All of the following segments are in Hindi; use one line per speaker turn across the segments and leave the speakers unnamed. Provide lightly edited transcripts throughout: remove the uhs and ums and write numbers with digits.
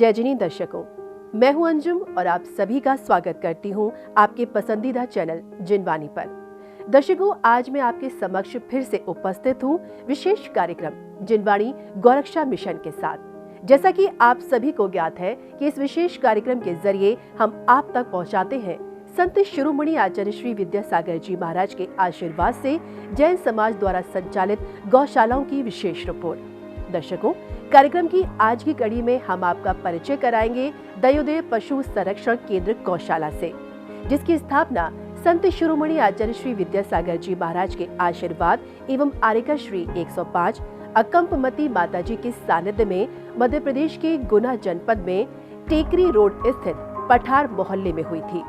जय जिनी दर्शकों, मैं हूं अंजुम और आप सभी का स्वागत करती हूं आपके पसंदीदा चैनल जिनवाणी पर। दर्शकों, आज मैं आपके समक्ष फिर से उपस्थित हूं विशेष कार्यक्रम जिनवाणी गौरक्षा मिशन के साथ। जैसा कि आप सभी को ज्ञात है कि इस विशेष कार्यक्रम के जरिए हम आप तक पहुंचाते हैं संत शिरोमणि आचार्य श्री विद्यासागर जी महाराज के आशीर्वाद से जैन समाज द्वारा संचालित गौशालाओं की विशेष रिपोर्ट। दर्शकों, कार्यक्रम की आज की कड़ी में हम आपका परिचय कराएंगे दयोदय पशु संरक्षण केंद्र गौशाला से, जिसकी स्थापना संत शिरोमणि आचार्य श्री विद्यासागर जी महाराज के आशीर्वाद एवं आरिका श्री 105 अकंपमती माताजी के सानिध्य में मध्य प्रदेश के गुना जनपद में टेकरी रोड स्थित पठार मोहल्ले में हुई थी।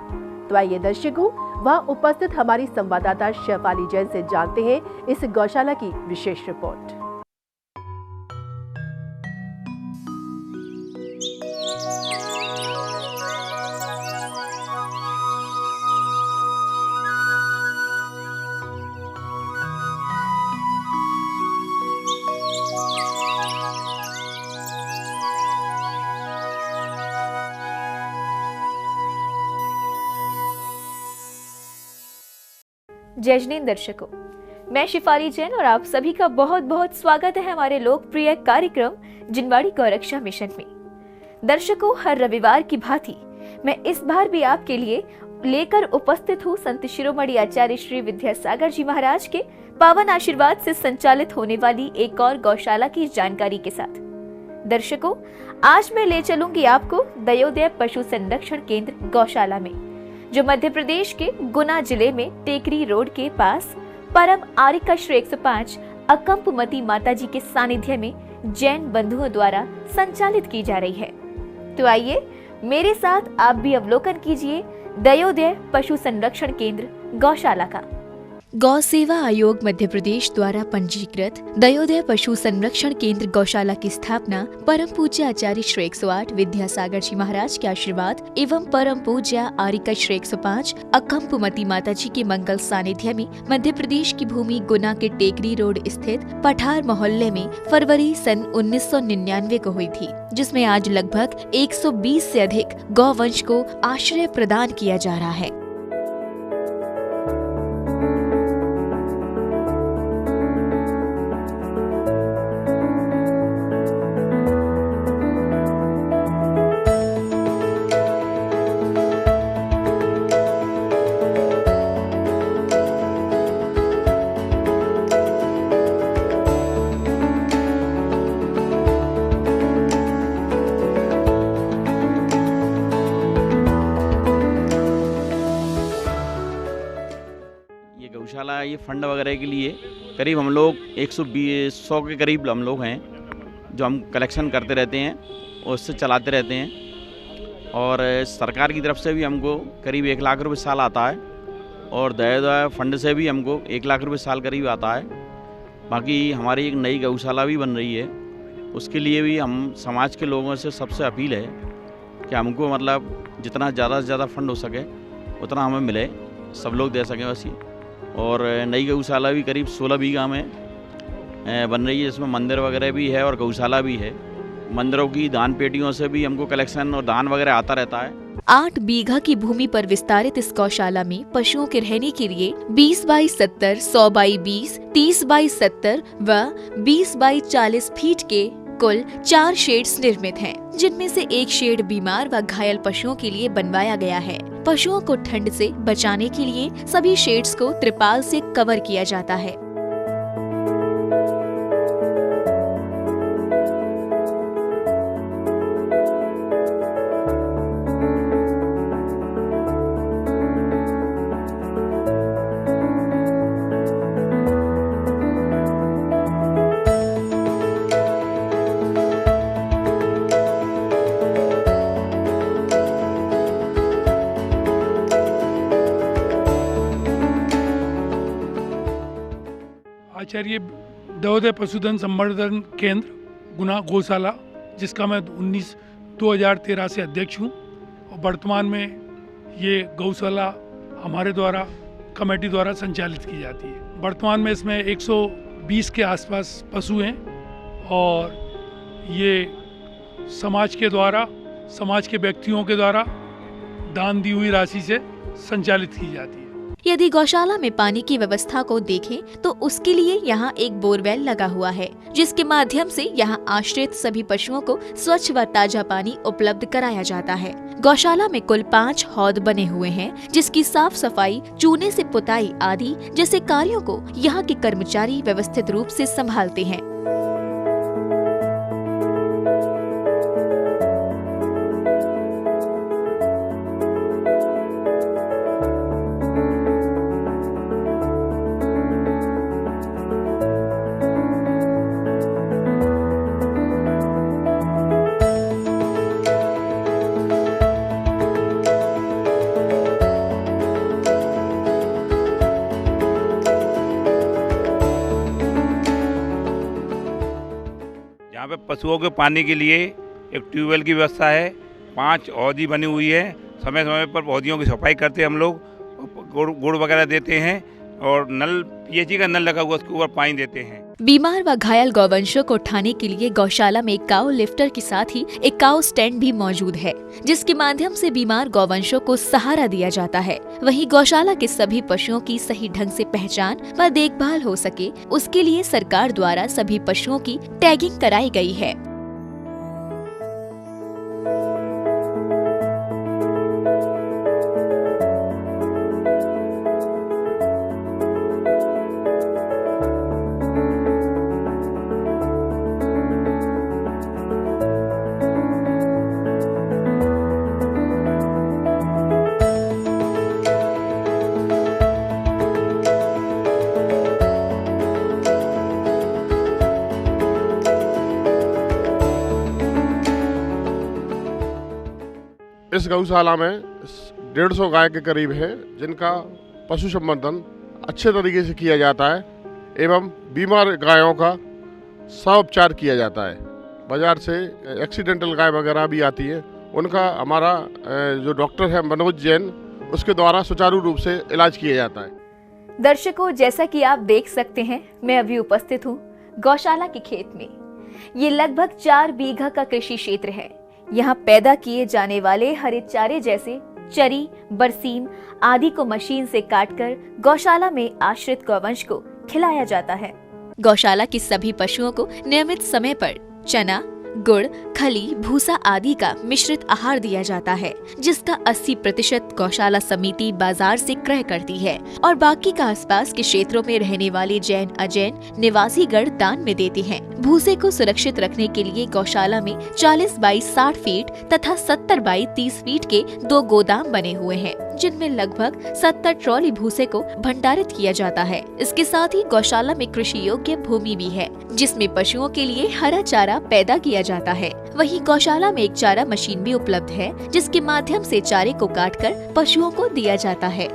तो आइए दर्शकों, वहां उपस्थित हमारी संवाददाता शेफाली जैन से जानते हैं इस गौशाला की विशेष रिपोर्ट।
जय जिन दर्शकों, मैं शेफाली जैन और आप सभी का बहुत बहुत स्वागत है हमारे लोकप्रिय कार्यक्रम जिनवाणी गौरक्षा मिशन में। दर्शकों, हर रविवार की भांति मैं इस बार भी आपके लिए लेकर उपस्थित हूँ संत शिरोमणि आचार्य श्री विद्यासागर जी महाराज के पावन आशीर्वाद से संचालित होने वाली एक और गौशाला की जानकारी के साथ। दर्शकों, आज मैं ले चलूंगी आपको दयोदय पशु संरक्षण केंद्र गौशाला में, जो मध्य प्रदेश के गुना जिले में टेकरी रोड के पास परम आरिका श्री 105 अकंपमती माताजी के सानिध्य में जैन बंधुओं द्वारा संचालित की जा रही है। तो आइए मेरे साथ आप भी अवलोकन कीजिए दयोदय पशु संरक्षण केंद्र गौशाला का। गौ सेवा आयोग मध्य प्रदेश द्वारा पंजीकृत दयोदय पशु संरक्षण केंद्र गौशाला की स्थापना परम पूज्य आचार्य श्री 108 विद्यासागर जी महाराज के आशीर्वाद एवं परम पूज्य आरिका श्री 105 अकंपमती माताजी के मंगल सानिध्य में मध्य प्रदेश की भूमि गुना के टेकरी रोड स्थित पठार मोहल्ले में फरवरी सन 1999 को हुई थी, जिसमें आज लगभग 120 से अधिक गौवंश को आश्रय प्रदान किया जा रहा है।
गौशाला ये फंड वगैरह के लिए करीब हम लोग 100 के करीब हम लोग हैं, जो हम कलेक्शन करते रहते हैं और उससे चलाते रहते हैं। और सरकार की तरफ से भी हमको करीब 1 लाख रुपए साल आता है और दयोदय फंड से भी हमको 1 लाख रुपए साल करीब आता है। बाकी हमारी एक नई गौशाला भी बन रही है, उसके लिए भी हम समाज के लोगों से सबसे अपील है कि हमको मतलब जितना ज़्यादा से ज़्यादा फंड हो सके उतना हमें मिले, सब लोग दे सकें बस ये। और नई गौशाला भी करीब 16 बीघा में बन रही है, जिसमें मंदिर वगैरह भी है और गौशाला भी है। मंदिरों की दान पेटियों से भी हमको कलेक्शन और दान वगैरह आता रहता है।
8 बीघा की भूमि पर विस्तारित इस गौशाला में पशुओं के रहने के लिए 20 बाई 70, 100 बाई 20, 30 बाई 70 व 20 बाई 40 फीट के कुल 4 शेड्स निर्मित हैं, जिनमें से एक शेड बीमार व घायल पशुओं के लिए बनवाया गया है। पशुओं को ठंड से बचाने के लिए सभी शेड्स को त्रिपाल से कवर किया जाता है।
आचार्य दयोदय पशुधन संवर्धन केंद्र गुना गौशाला, जिसका मैं 2013 से अध्यक्ष हूँ और वर्तमान में ये गौशाला हमारे द्वारा कमेटी द्वारा संचालित की जाती है। वर्तमान में इसमें 120 के आसपास पशु हैं और ये समाज के द्वारा समाज के व्यक्तियों के द्वारा दान दी हुई राशि से संचालित की जाती है।
यदि गौशाला में पानी की व्यवस्था को देखें तो उसके लिए यहाँ एक बोरवेल लगा हुआ है, जिसके माध्यम से यहाँ आश्रित सभी पशुओं को स्वच्छ व ताजा पानी उपलब्ध कराया जाता है। गौशाला में कुल 5 हौद बने हुए हैं, जिसकी साफ सफाई, चूने से पुताई आदि जैसे कार्यों को यहाँ के कर्मचारी व्यवस्थित रूप से संभालते हैं।
यहाँ पे पशुओं के पानी के लिए एक ट्यूबवेल की व्यवस्था है, 5 हौदी बनी हुई है। समय समय पर हौदियों की सफाई करते हैं हम लोग, गुड़ वगैरह देते हैं और नल पीएचई का नल लगा हुआ उसके ऊपर पानी देते हैं।
बीमार व घायल गौवंशों को उठाने के लिए गौशाला में एक काऊ लिफ्टर के साथ ही एक काऊ स्टैंड भी मौजूद है, जिसके माध्यम से बीमार गौवंशों को सहारा दिया जाता है। वहीं गौशाला के सभी पशुओं की सही ढंग से पहचान व देखभाल हो सके, उसके लिए सरकार द्वारा सभी पशुओं की टैगिंग कराई गई है।
इस गौशाला में 150 गाय के करीब है, जिनका पशु संवर्धन अच्छे तरीके से किया जाता है एवं बीमार गायों का उपचार किया जाता है। बाजार से एक्सीडेंटल गाय वगैरह भी आती है, उनका हमारा जो डॉक्टर है मनोज जैन, उसके द्वारा सुचारू रूप से इलाज किया जाता है।
दर्शकों, जैसा कि आप देख सकते हैं, मैं अभी उपस्थित हूँ गौशाला के खेत में। ये लगभग 4 बीघा का कृषि क्षेत्र है। यहाँ पैदा किए जाने वाले हरे चारे जैसे चरी, बरसीम आदि को मशीन से काटकर गौशाला में आश्रित गौवंश को खिलाया जाता है। गौशाला के सभी पशुओं को नियमित समय पर चना, गुड़, खली, भूसा आदि का मिश्रित आहार दिया जाता है, जिसका 80% गौशाला समिति बाजार से क्रय करती है और बाकी का आसपास के क्षेत्रों में रहने वाले जैन अजैन निवासी गण दान में देते हैं। भूसे को सुरक्षित रखने के लिए गौशाला में 40 बाई 60 फीट तथा 70 बाई 30 फीट के 2 गोदाम बने हुए हैं, जिनमें लगभग 70 ट्रॉली भूसे को भंडारित किया जाता है। इसके साथ ही गौशाला में कृषि योग्य भूमि भी है, जिसमें पशुओं के लिए हरा चारा पैदा किया जाता है। वहीं गौशाला में एक चारा मशीन भी उपलब्ध है, जिसके माध्यम से चारे को काटकर पशुओं को दिया जाता है।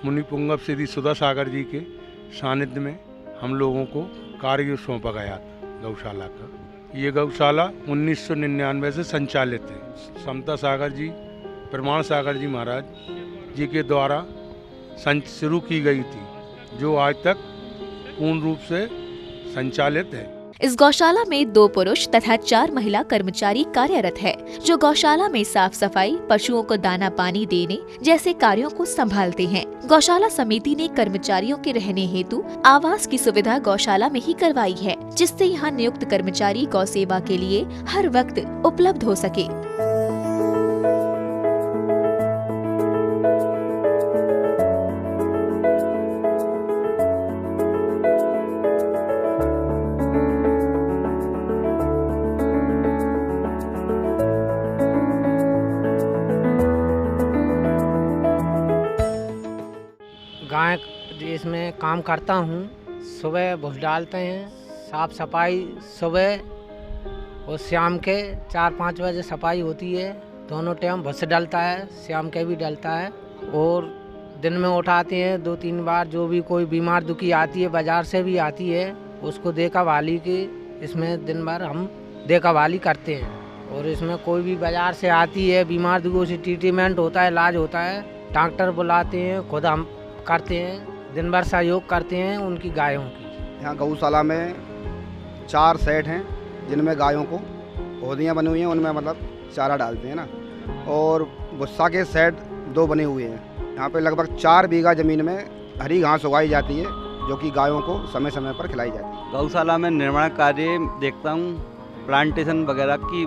मुनि पुंगव श्री सुधा सागर जी के सानिध्य में हम लोगों को कार्य सौंपा गया था गौशाला का। ये गौशाला 1999 से संचालित है। समता सागर जी, प्रमाण सागर जी महाराज जी के द्वारा शुरू की गई थी, जो आज तक पूर्ण रूप से संचालित है।
इस गौशाला में 2 पुरुष तथा 4 महिला कर्मचारी कार्यरत है, जो गौशाला में साफ सफाई, पशुओं को दाना पानी देने जैसे कार्यों को संभालते हैं। गौशाला समिति ने कर्मचारियों के रहने हेतु आवास की सुविधा गौशाला में ही करवाई है, जिससे यहाँ नियुक्त कर्मचारी गौ सेवा के लिए हर वक्त उपलब्ध हो सके।
इसमें काम करता हूँ। सुबह भूस डालते हैं, साफ सफाई सुबह और शाम के 4-5 बजे सफाई होती है। दोनों टाइम भूस डलता है, शाम के भी डलता है। और दिन में उठाते हैं 2-3 बार। जो भी कोई बीमार दुखी आती है, बाज़ार से भी आती है, उसको देखभाली की इसमें दिन भर हम देखभाली करते हैं। और इसमें कोई भी बाज़ार से आती है बीमार दुखी, उसे ट्रीटमेंट होता है, इलाज होता है, डॉक्टर बुलाते हैं, खुद हम करते हैं, दिन भर सहयोग करते हैं उनकी गायों की।
यहाँ गौशाला में 4 सेट हैं जिनमें गायों को होदियाँ बनी हुई हैं, उनमें मतलब चारा डालते हैं ना। और भुस्सा के सेट 2 बने हुए हैं। यहाँ पे लगभग 4 बीघा ज़मीन में हरी घास उगाई जाती है जो कि गायों को समय समय पर खिलाई जाती है।
गौशाला में निर्माण कार्य देखता हूँ, प्लांटेशन वगैरह की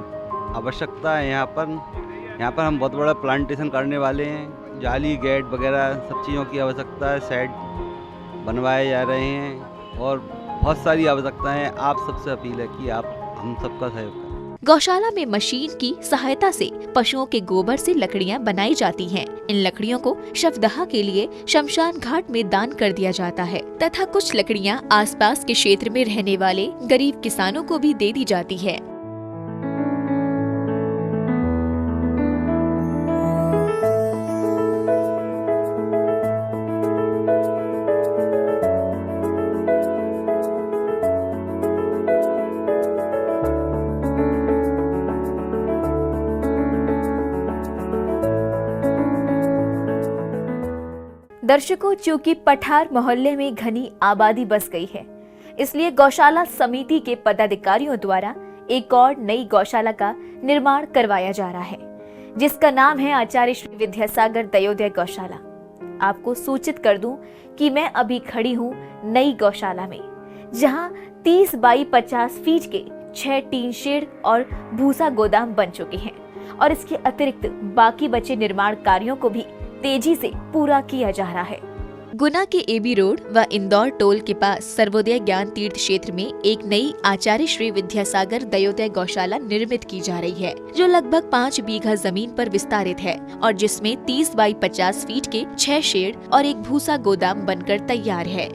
आवश्यकता है। यहाँ पर हम बहुत बड़ा प्लांटेशन करने वाले हैं। जाली गेट वगैरह सब चीज़ों की आवश्यकता है, सेट बनवाए जा रहे हैं और बहुत सारी आवश्यकताएं हैं। आप सबसे अपील है कि आप हम सबका सहयोग करें।
गौशाला में मशीन की सहायता से पशुओं के गोबर से लकड़ियां बनाई जाती हैं। इन लकड़ियों को शवदाह के लिए शमशान घाट में दान कर दिया जाता है तथा कुछ लकड़ियां आसपास के क्षेत्र में रहने वाले गरीब किसानों को भी दे दी जाती है। दर्शकों, चूंकि पठार मोहल्ले में घनी आबादी बस गई है, इसलिए गौशाला समिति के पदाधिकारियों द्वारा एक और नई गौशाला का निर्माण करवाया जा रहा है, जिसका नाम है आचार्य श्री विद्यासागर दयोदय गौशाला। आपको सूचित कर दूं कि मैं अभी खड़ी हूं नई गौशाला में, जहां 30 बाई 50 फीट के 6 टीन शेड और भूसा गोदाम बन चुके हैं और इसके अतिरिक्त बाकी बचे निर्माण कार्यों को भी तेजी से पूरा किया जा रहा है। गुना के एबी रोड व इंदौर टोल के पास सर्वोदय ज्ञान तीर्थ क्षेत्र में एक नई आचार्य श्री विद्यासागर दयोदय गौशाला निर्मित की जा रही है, जो लगभग 5 बीघा जमीन पर विस्तारित है और जिसमें 30 बाई 50 फीट के 6 शेड और एक भूसा गोदाम बनकर तैयार है।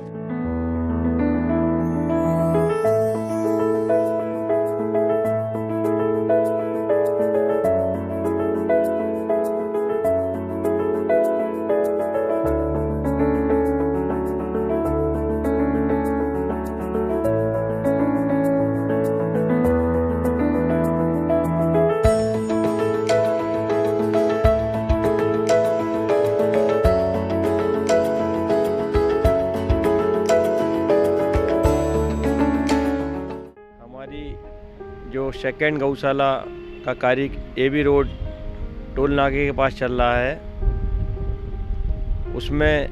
जो सेकेंड गौशाला का कार्य एबी रोड टोल नाके के पास चल रहा है, उसमें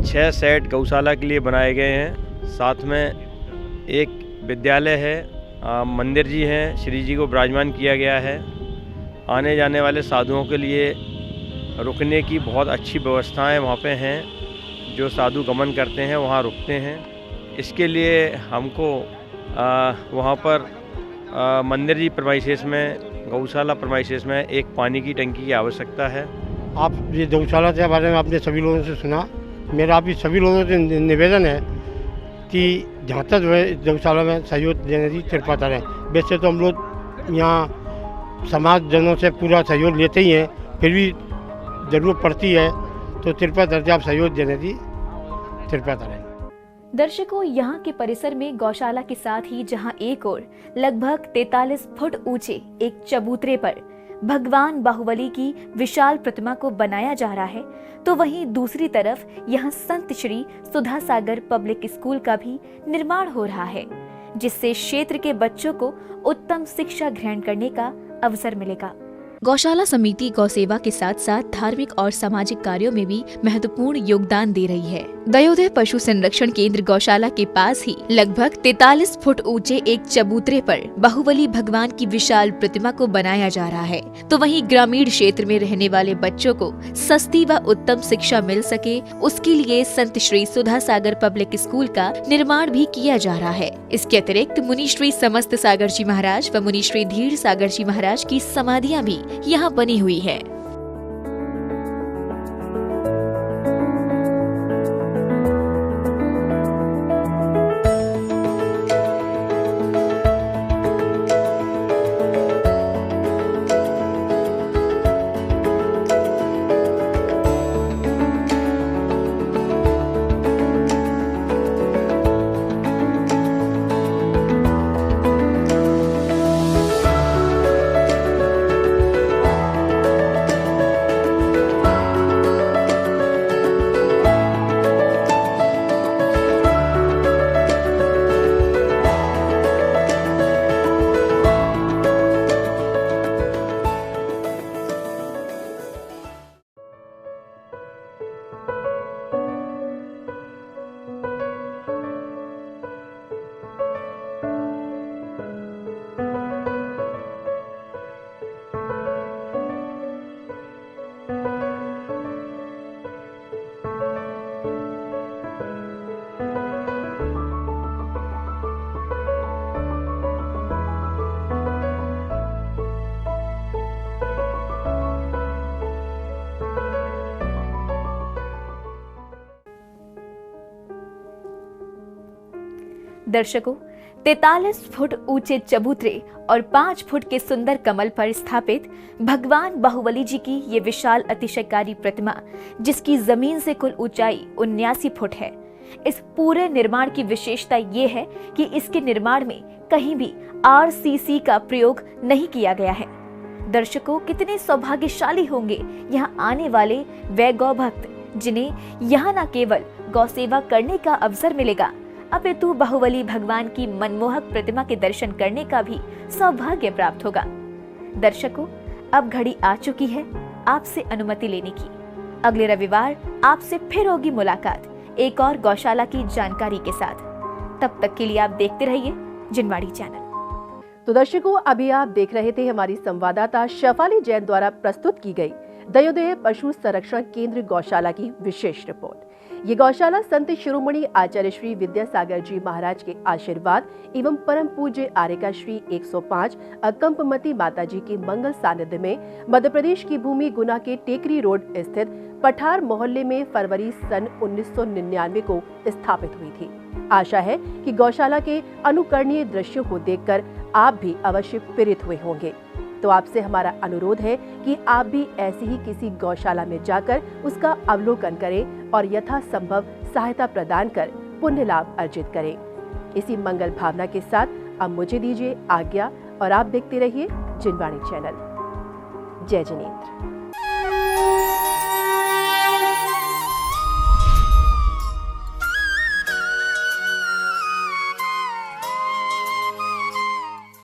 6 सेट गौशाला के लिए बनाए गए हैं। साथ में एक विद्यालय है, मंदिर जी हैं, श्री जी को विराजमान किया गया है। आने जाने वाले साधुओं के लिए रुकने की बहुत अच्छी व्यवस्थाएं वहाँ पे हैं। जो साधु गमन करते हैं वहाँ रुकते हैं। इसके लिए हमको वहाँ पर मंदिर जी प्रमाइसेस में, गौशाला प्रमाइसेस में एक पानी की टंकी की आवश्यकता है।
आप ये गौशाला के बारे में आपने सभी लोगों से सुना। मेरा भी सभी लोगों से निवेदन है कि जहाँ तक गौशाला में सहयोग देने की कृपा करें। वैसे तो हम लोग यहाँ समाज जनों से पूरा सहयोग लेते ही हैं, फिर भी ज़रूरत पड़ती है तो कृपा करके आप सहयोग देने की कृपा करें।
दर्शकों, यहाँ के परिसर में गौशाला के साथ ही जहाँ एक ओर लगभग 43 फुट ऊंचे एक चबूतरे पर भगवान बाहुबली की विशाल प्रतिमा को बनाया जा रहा है, तो वहीं दूसरी तरफ यहाँ संत श्री सुधा सागर पब्लिक स्कूल का भी निर्माण हो रहा है, जिससे क्षेत्र के बच्चों को उत्तम शिक्षा ग्रहण करने का अवसर मिलेगा। गौशाला समिति गौ सेवा के साथ साथ धार्मिक और सामाजिक कार्यों में भी महत्वपूर्ण योगदान दे रही है। दयोदय पशु संरक्षण केंद्र गौशाला के पास ही लगभग 43 फुट ऊंचे एक चबूतरे पर बाहुबली भगवान की विशाल प्रतिमा को बनाया जा रहा है, तो वहीं ग्रामीण क्षेत्र में रहने वाले बच्चों को सस्ती व उत्तम शिक्षा मिल सके, उसके लिए संत श्री सुधा सागर पब्लिक स्कूल का निर्माण भी किया जा रहा है। इसके अतिरिक्त मुनि श्री समस्त सागर जी महाराज व मुनि श्री धीर सागर जी महाराज की समाधियां भी यहाँ बनी हुई है। दर्शकों, 43 फुट ऊंचे चबूतरे और 5 फुट के सुंदर कमल पर स्थापित भगवान बाहुबली जी की ये विशाल अतिशयकारी प्रतिमा, जिसकी जमीन से कुल ऊंचाई 79 फुट है। इस पूरे निर्माण की विशेषता ये है कि इसके निर्माण में कहीं भी RCC का प्रयोग नहीं किया गया है। दर्शकों, कितने सौभाग्यशाली होंगे यहाँ आने वाले वे गौ भक्त, जिन्हें यहाँ न केवल गौ सेवा करने का अवसर मिलेगा, अपितु बाहुबली भगवान की मनमोहक प्रतिमा के दर्शन करने का भी सौभाग्य प्राप्त होगा। दर्शकों, अब घड़ी आ चुकी है आपसे अनुमति लेने की। अगले रविवार आपसे फिर होगी मुलाकात एक और गौशाला की जानकारी के साथ। तब तक के लिए आप देखते रहिए जिनवाड़ी चैनल।
तो दर्शकों, अभी आप देख रहे थे हमारी संवाददाता शेफाली जैन द्वारा प्रस्तुत की गई दयोदय पशु संरक्षण केंद्र गौशाला की विशेष रिपोर्ट। ये गौशाला संत शिरोमणि आचार्य श्री विद्यासागर जी महाराज के आशीर्वाद एवं परम पूज्य आर्यका श्री 105 अकंपमती माता जी के मंगल सानिध्य में मध्य प्रदेश की भूमि गुना के टेकरी रोड स्थित पठार मोहल्ले में फरवरी सन 1999 को स्थापित हुई थी। आशा है कि गौशाला के अनुकरणीय दृश्यों को देखकर आप भी अवश्य प्रेरित हुए होंगे। तो आपसे हमारा अनुरोध है कि आप भी ऐसी ही किसी गौशाला में जाकर उसका अवलोकन करें और यथासंभव सहायता प्रदान कर पुण्य लाभ अर्जित करें। इसी मंगल भावना के साथ अब मुझे दीजिए आज्ञा और आप देखते रहिए जिनवाणी चैनल। जय जिनेंद्र।